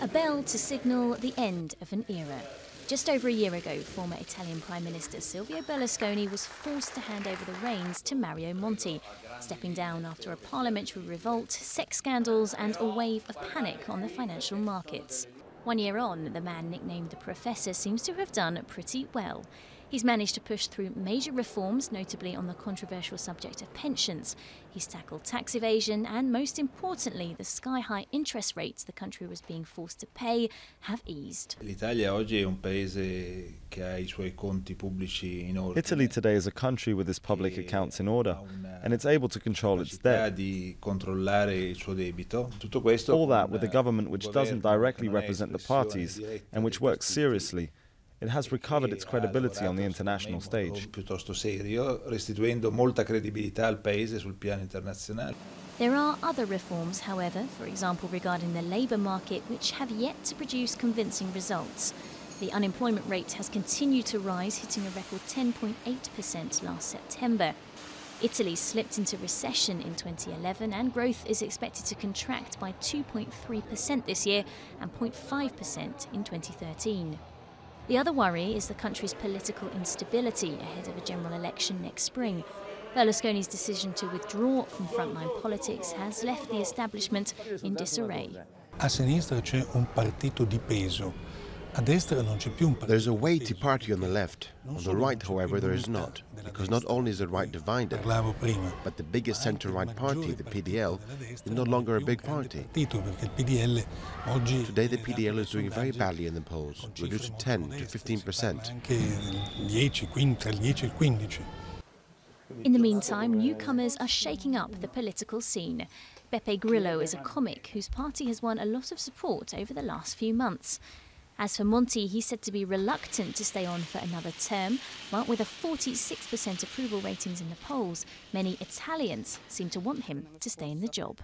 A bell to signal the end of an era. Just over a year ago, former Italian Prime Minister Silvio Berlusconi was forced to hand over the reins to Mario Monti, stepping down after a parliamentary revolt, sex scandals and a wave of panic on the financial markets. 1 year on, the man nicknamed the Professor seems to have done pretty well. He's managed to push through major reforms, notably on the controversial subject of pensions. He's tackled tax evasion and, most importantly, the sky-high interest rates the country was being forced to pay have eased. Italy today is a country with its public accounts in order, and it's able to control its debt. All that with a government which doesn't directly represent the parties and which works seriously. It has recovered its credibility on the international stage. There are other reforms, however, for example regarding the labour market, which have yet to produce convincing results. The unemployment rate has continued to rise, hitting a record 10.8% last September. Italy slipped into recession in 2011 and growth is expected to contract by 2.3% this year and 0.5% in 2013. The other worry is the country's political instability ahead of a general election next spring. Berlusconi's decision to withdraw from frontline politics has left the establishment in disarray. A sinistra c'è un partito di peso. A destra non c'è più un partito. There's a weighty party on the left. On the right, however, there is not, because not only is the right divided, but the biggest centre-right party, the PDL, is no longer a big party. Today the PDL is doing very badly in the polls, reduced to 10 to 15%. In the meantime, newcomers are shaking up the political scene. Beppe Grillo is a comic whose party has won a lot of support over the last few months. As for Monti, he's said to be reluctant to stay on for another term, but with a 46% approval ratings in the polls, many Italians seem to want him to stay in the job.